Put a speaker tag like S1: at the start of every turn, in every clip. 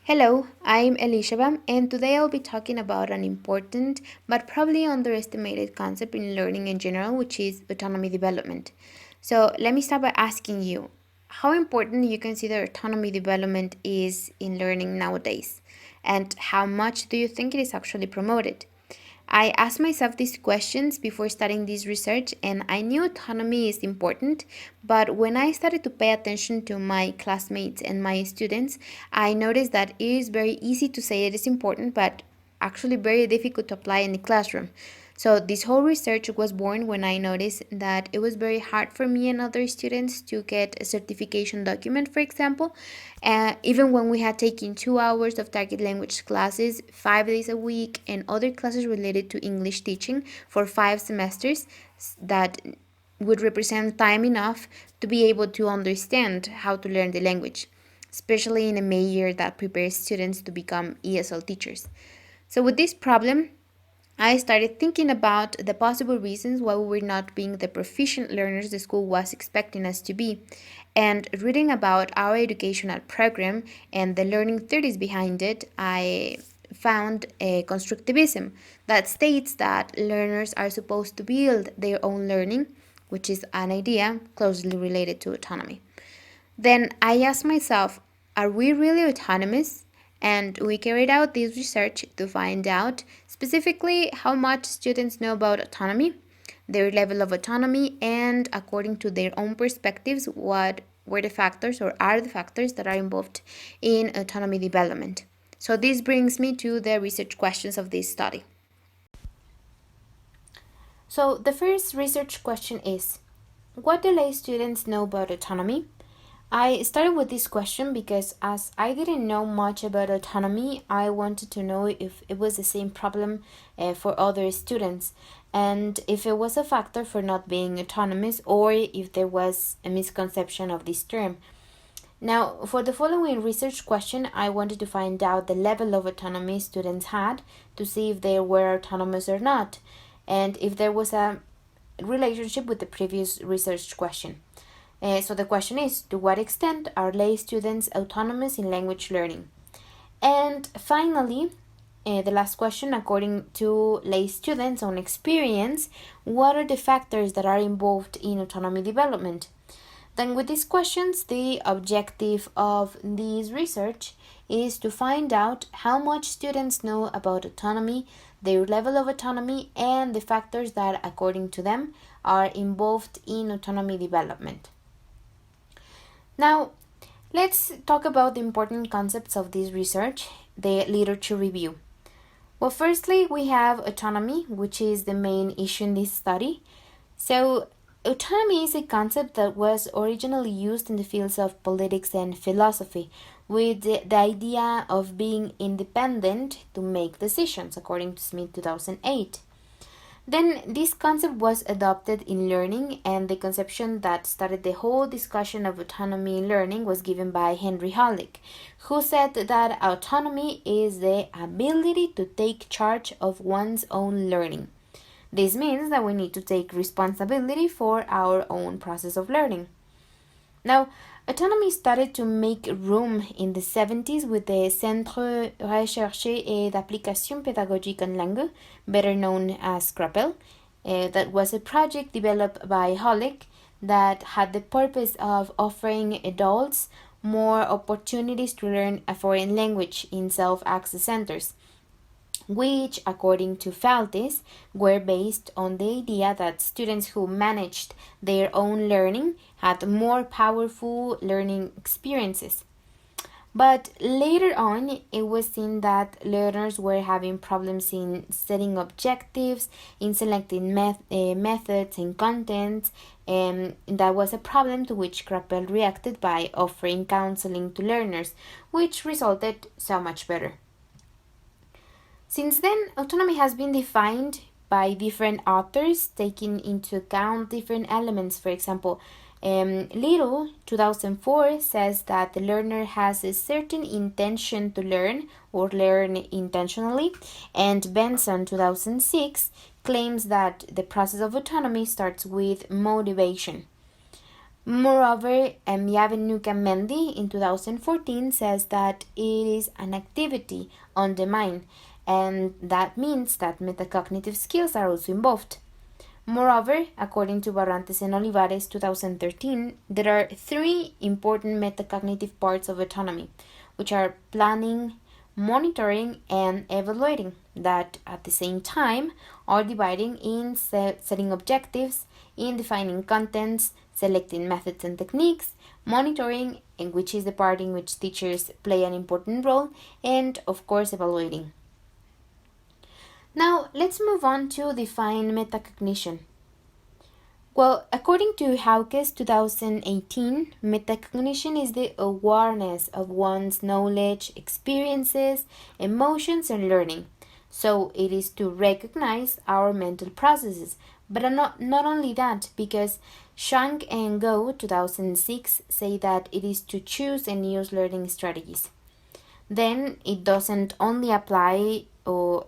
S1: Hello, I'm Elishaba, and today I'll be talking about an important but probably underestimated concept in learning in general, which is autonomy development. So, let me start by asking you how important you consider autonomy development is in learning nowadays, and how much do you think it is actually promoted? I asked myself these questions before starting this research, and I knew autonomy is important. But when I started to pay attention to my classmates and my students, I noticed that it is very easy to say it is important, but actually very difficult to apply in the classroom. So, this whole research was born when I noticed that it was very hard for me and other students to get a certification document, for example. Even when we had taken 2 hours of target language classes, 5 days a week, and other classes related to English teaching for 5 semesters, that would represent time enough to be able to understand how to learn the language, especially in a major that prepares students to become ESL teachers. So, with this problem, I started thinking about the possible reasons why we were not being the proficient learners the school was expecting us to be. And reading about our educational program and the learning theories behind it, I found a constructivism that states that learners are supposed to build their own learning, which is an idea closely related to autonomy. Then I asked myself, are we really autonomous? And we carried out this research to find out specifically how much students know about autonomy, their level of autonomy, and according to their own perspectives, what were the factors or are the factors that are involved in autonomy development. So, this brings me to the research questions of this study. So, the first research question is, what do lay students know about autonomy? I started with this question because, as I didn't know much about autonomy, I wanted to know if it was the same problem for other students and if it was a factor for not being autonomous or if there was a misconception of this term. Now, for the following research question, I wanted to find out the level of autonomy students had to see if they were autonomous or not, and if there was a relationship with the previous research question. So the question is, to what extent are lay students autonomous in language learning? And finally, the last question, according to lay students' own experience, what are the factors that are involved in autonomy development? Then with these questions, the objective of this research is to find out how much students know about autonomy, their level of autonomy, and the factors that, according to them, are involved in autonomy development. Now, let's talk about the important concepts of this research, the literature review. Well, firstly, we have autonomy, which is the main issue in this study. So, autonomy is a concept that was originally used in the fields of politics and philosophy, with the idea of being independent to make decisions, according to Smith 2008. Then this concept was adopted in learning, and the conception that started the whole discussion of autonomy in learning was given by Henry Hollick, who said that autonomy is the ability to take charge of one's own learning. This means that we need to take responsibility for our own process of learning. Now, autonomy started to make room in the 70s with the Centre Recherche et d'Application Pédagogique en Langue, better known as CRAPEL. That was a project developed by Hollick that had the purpose of offering adults more opportunities to learn a foreign language in self-access centers, which, according to Faltis, were based on the idea that students who managed their own learning had more powerful learning experiences. But later on, it was seen that learners were having problems in setting objectives, in selecting methods and contents, and that was a problem to which Krappel reacted by offering counseling to learners, which resulted so much better. Since then, autonomy has been defined by different authors, taking into account different elements. For example, Little, 2004, says that the learner has a certain intention to learn or learn intentionally, and Benson, 2006, claims that the process of autonomy starts with motivation. Moreover, Yavenuka Mendy in 2014 says that it is an activity on the mind, and that means that metacognitive skills are also involved. Moreover, according to Barrantes and Olivares 2013, there are three important metacognitive parts of autonomy, which are planning, monitoring, and evaluating, that at the same time are dividing in setting objectives, in defining contents, selecting methods and techniques, monitoring, and which is the part in which teachers play an important role, and of course evaluating. Now let's move on to define metacognition. Well, according to Hauke's 2018, metacognition is the awareness of one's knowledge, experiences, emotions, and learning. So it is to recognize our mental processes. But not only that, because Shank and Go 2006 say that it is to choose and use learning strategies. Then it doesn't only apply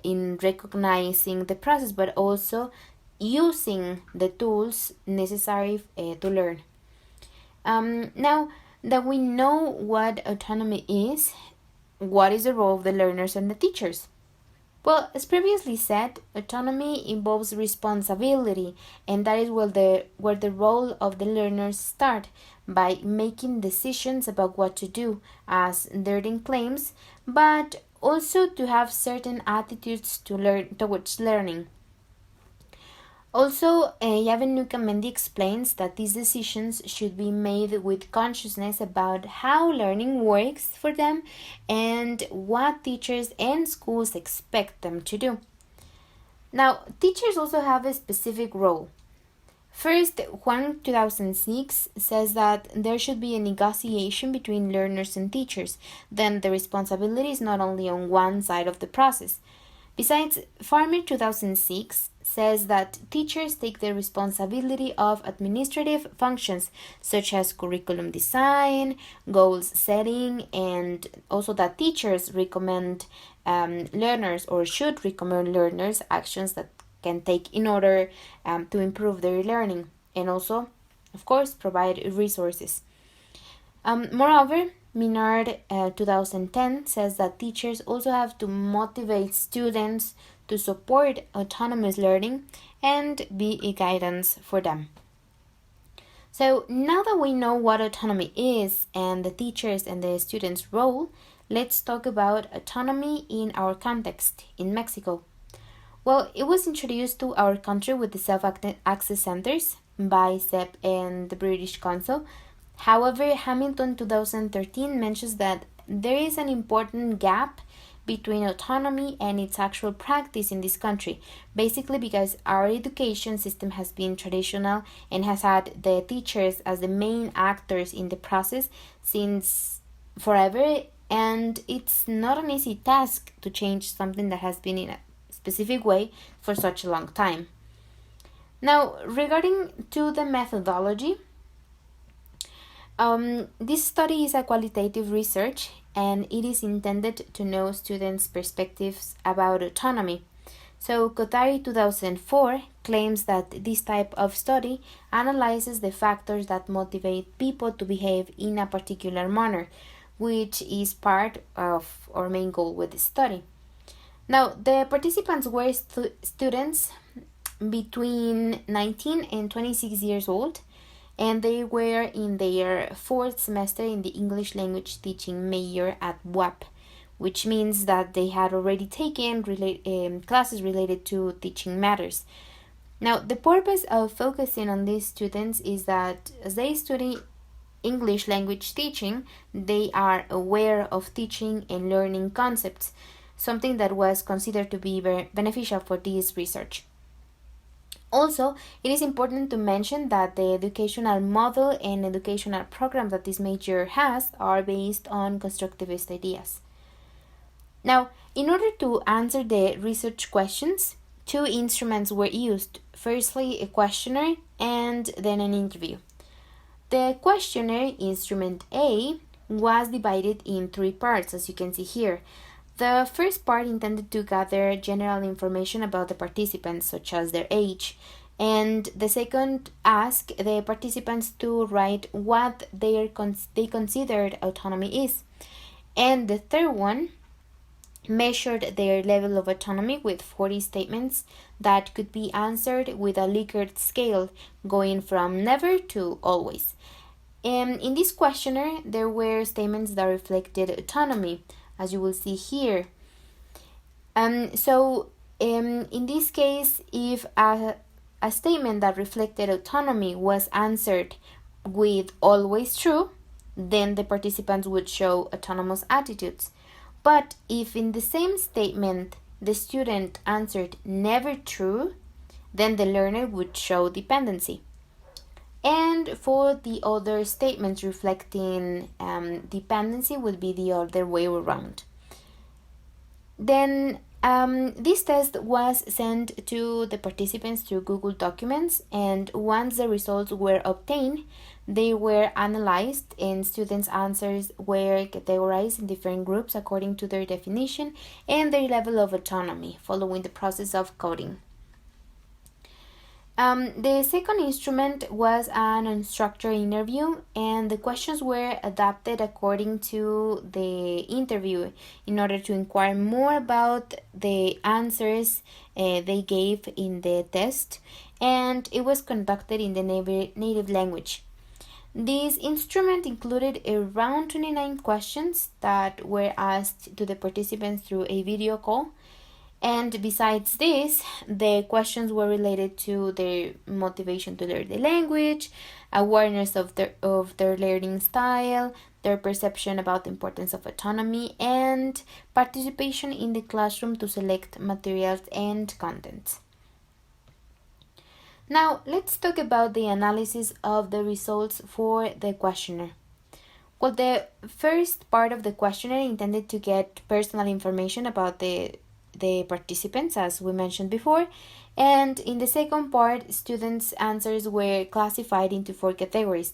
S1: in recognizing the process, but also using the tools necessary to learn. Now that we know what autonomy is, what is the role of the learners and the teachers? Well, as previously said, autonomy involves responsibility, and that is where the role of the learners start by making decisions about what to do, as Durden claims, but also to have certain attitudes towards learning. Also, Yavenuka Mendy explains that these decisions should be made with consciousness about how learning works for them and what teachers and schools expect them to do. Now, teachers also have a specific role. First, Huang 2006 says that there should be a negotiation between learners and teachers. Then the responsibility is not only on one side of the process. Besides, Farmer 2006 says that teachers take the responsibility of administrative functions such as curriculum design, goals setting, and also that teachers recommend learners or should recommend learners actions that can take in order to improve their learning, and also, of course, provide resources. Moreover, Minard 2010 says that teachers also have to motivate students to support autonomous learning and be a guidance for them. So now that we know what autonomy is and the teachers and the students' role, let's talk about autonomy in our context in Mexico. Well, it was introduced to our country with the self-access centers by CEP and the British Council. However, Hamilton 2013 mentions that there is an important gap between autonomy and its actual practice in this country, basically because our education system has been traditional and has had the teachers as the main actors in the process since forever, and it's not an easy task to change something that has been in a specific way for such a long time. Now, regarding to the methodology, this study is a qualitative research and it is intended to know students' perspectives about autonomy. So, Kotari 2004 claims that this type of study analyzes the factors that motivate people to behave in a particular manner, which is part of our main goal with the study. Now, the participants were students between 19 and 26 years old, and they were in their fourth semester in the English language teaching major at WAP, which means that they had already taken classes related to teaching matters. Now, the purpose of focusing on these students is that as they study English language teaching, they are aware of teaching and learning concepts, something that was considered to be very beneficial for this research. Also, it is important to mention that the educational model and educational program that this major has are based on constructivist ideas. Now, in order to answer the research questions, two instruments were used. Firstly, a questionnaire and then an interview. The questionnaire, instrument A, was divided in three parts, as you can see here. The first part intended to gather general information about the participants, such as their age, And the second asked the participants to write what they considered autonomy is. And the third one measured their level of autonomy with 40 statements that could be answered with a Likert scale, going from never to always. And in this questionnaire, there were statements that reflected autonomy, as you will see here. In this case, if a statement that reflected autonomy was answered with always true, then the participants would show autonomous attitudes. But if in the same statement the student answered never true, then the learner would show dependency. And for the other statements reflecting dependency would be the other way around. Then this test was sent to the participants through Google Documents, and once the results were obtained, they were analyzed and students' answers were categorized in different groups according to their definition and their level of autonomy, following the process of coding. The second instrument was an unstructured interview, and the questions were adapted according to the interview in order to inquire more about the answers they gave in the test, and it was conducted in the native language. This instrument included around 29 questions that were asked to the participants through a video call. And besides this, the questions were related to their motivation to learn the language, awareness of their learning style, their perception about the importance of autonomy, and participation in the classroom to select materials and content. Now, let's talk about the analysis of the results for the questionnaire. Well, the first part of the questionnaire intended to get personal information about the participants, as we mentioned before, and in the second part, students' answers were classified into 4 categories: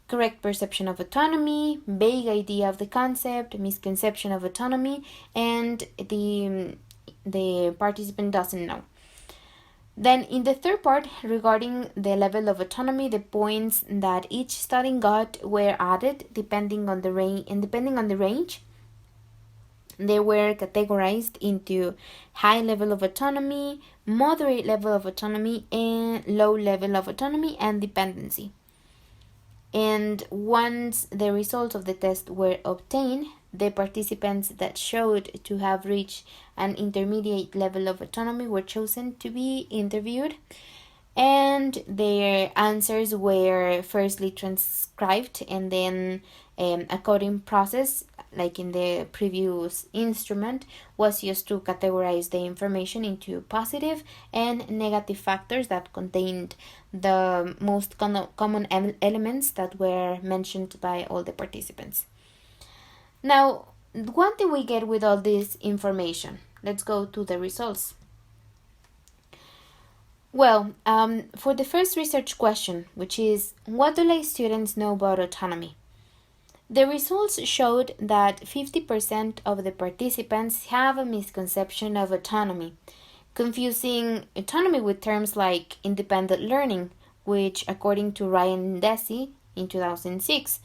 S1: correct perception of autonomy, vague idea of the concept, misconception of autonomy, and the participant doesn't know. Then in the third part, regarding the level of autonomy, the points that each student got were added depending on the range. They were categorized into high level of autonomy, moderate level of autonomy, and low level of autonomy and dependency. And once the results of the test were obtained, the participants that showed to have reached an intermediate level of autonomy were chosen to be interviewed, and their answers were firstly transcribed, and then a coding process, like in the previous instrument, was used to categorize the information into positive and negative factors that contained the most common elements that were mentioned by all the participants. Now, what did we get with all this information? Let's go to the results. Well, for the first research question, which is, what do LEI students know about autonomy? The results showed that 50% of the participants have a misconception of autonomy, confusing autonomy with terms like independent learning, which, according to Ryan Deci in 2006,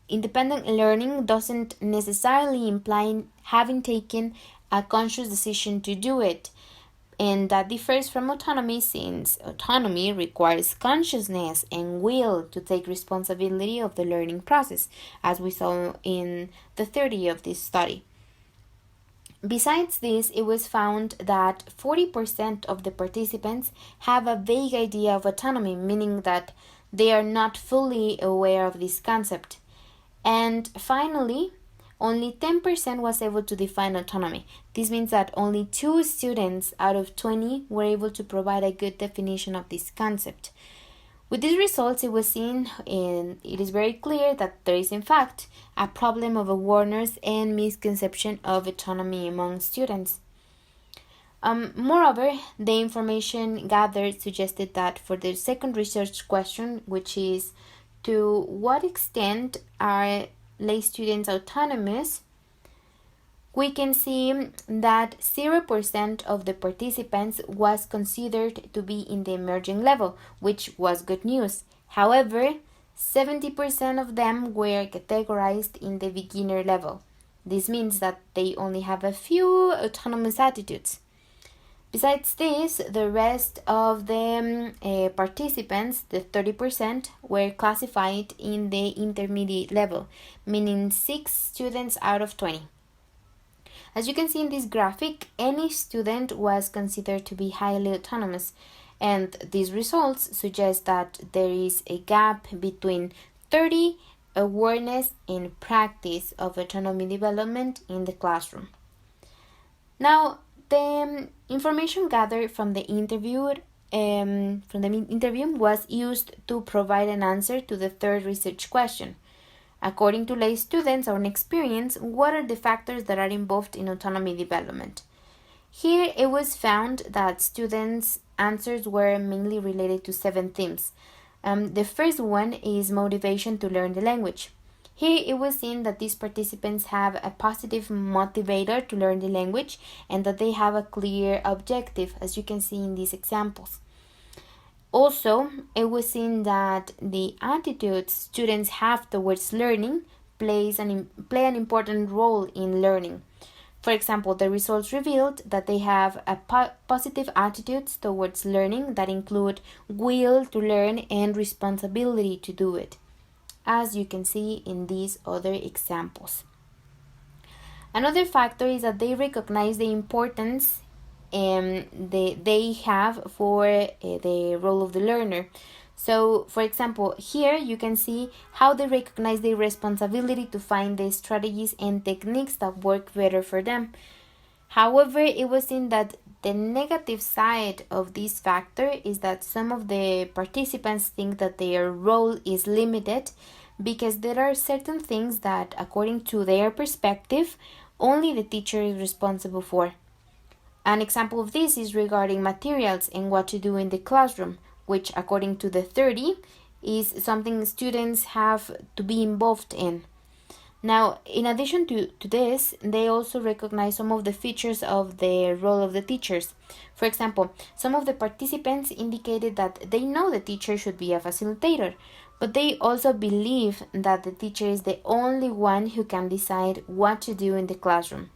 S1: independent learning doesn't necessarily imply having taken a conscious decision to do it. And that differs from autonomy, since autonomy requires consciousness and will to take responsibility of the learning process, as we saw in the 30 of this study. Besides this, it was found that 40% of the participants have a vague idea of autonomy, meaning that they are not fully aware of this concept. And finally, only 10% was able to define autonomy. This means that only 2 students out of 20 were able to provide a good definition of this concept. With these results, it was seen, and it is very clear that there is in fact a problem of awareness and misconception of autonomy among students. Moreover, the information gathered suggested that for the second research question, which is to what extent are LEI students autonomous, we can see that 0% of the participants was considered to be in the emerging level, which was good news. However, 70% of them were categorized in the beginner level. This means that they only have a few autonomous attitudes. Besides this, the rest of the participants, the 30%, were classified in the intermediate level, meaning 6 students out of 20. As you can see in this graphic, any student was considered to be highly autonomous, and these results suggest that there is a gap between 30 awareness and practice of autonomy development in the classroom. Now, the information gathered from the interview was used to provide an answer to the third research question. According to LEI students' own experience, what are the factors that are involved in autonomy development? Here it was found that students' answers were mainly related to 7 themes. The first one is motivation to learn the language. Here it was seen that these participants have a positive motivator to learn the language and that they have a clear objective, as you can see in these examples. Also, it was seen that the attitudes students have towards learning play an important role in learning. For example, the results revealed that they have a positive attitudes towards learning that include will to learn and responsibility to do it, as you can see in these other examples. Another factor is that they recognize the importance they have for the role of the learner. So, for example, here you can see how they recognize their responsibility to find the strategies and techniques that work better for them. However, it was seen that the negative side of this factor is that some of the participants think that their role is limited because there are certain things that, according to their perspective, only the teacher is responsible for. An example of this is regarding materials and what to do in the classroom, which, according to the 30, is something students have to be involved in. Now, in addition to this, they also recognize some of the features of the role of the teachers. For example, some of the participants indicated that they know the teacher should be a facilitator, but they also believe that the teacher is the only one who can decide what to do in the classroom.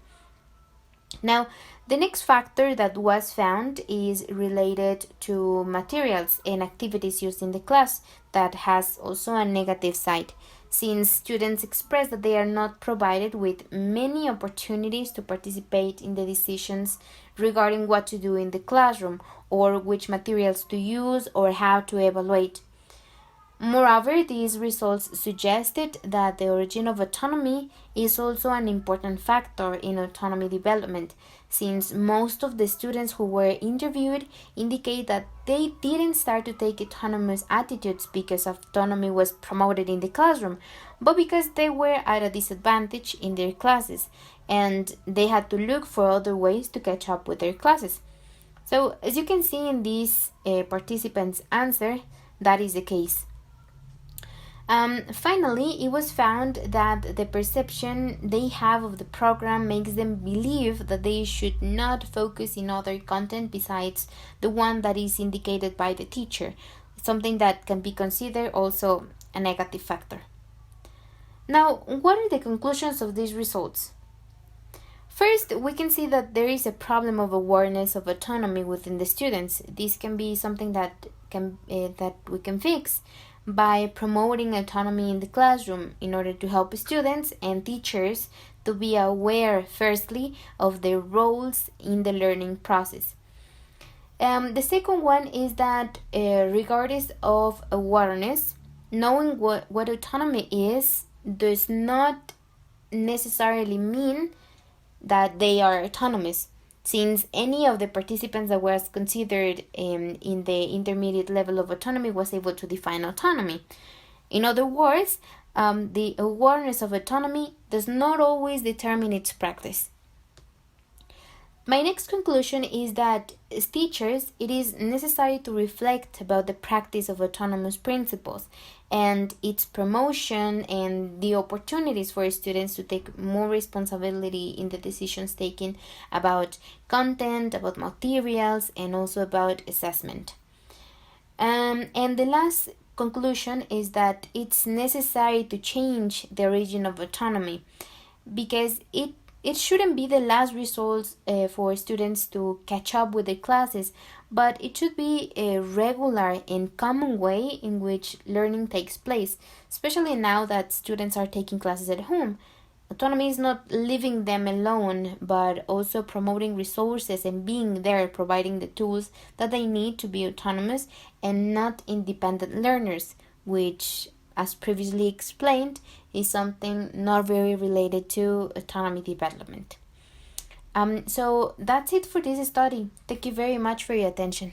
S1: Now, the next factor that was found is related to materials and activities used in the class that has also a negative side, since students express that they are not provided with many opportunities to participate in the decisions regarding what to do in the classroom or which materials to use or how to evaluate. Moreover, these results suggested that the origin of autonomy is also an important factor in autonomy development, since most of the students who were interviewed indicate that they didn't start to take autonomous attitudes because autonomy was promoted in the classroom, but because they were at a disadvantage in their classes and they had to look for other ways to catch up with their classes. So, as you can see in this participant's answer, that is the case. Finally, it was found that the perception they have of the program makes them believe that they should not focus in other content besides the one that is indicated by the teacher, something that can be considered also a negative factor. Now, what are the conclusions of these results? First, we can see that there is a problem of awareness of autonomy within the students. This can be something that we can fix by promoting autonomy in the classroom in order to help students and teachers to be aware, firstly, of their roles in the learning process. The second one is that regardless of awareness, knowing what autonomy is does not necessarily mean that they are autonomous, since any of the participants that was considered in the intermediate level of autonomy was able to define autonomy. In other words, the awareness of autonomy does not always determine its practice. My next conclusion is that as teachers, it is necessary to reflect about the practice of autonomous principles and its promotion and the opportunities for students to take more responsibility in the decisions taken about content, about materials, and also about assessment. And the last conclusion is that it's necessary to change the origin of autonomy because it shouldn't be the last result for students to catch up with the classes, but it should be a regular and common way in which learning takes place, especially now that students are taking classes at home. Autonomy is not leaving them alone, but also promoting resources and being there, providing the tools that they need to be autonomous and not independent learners, which, as previously explained, is something not very related to autonomy development. So that's it for this study. Thank you very much for your attention.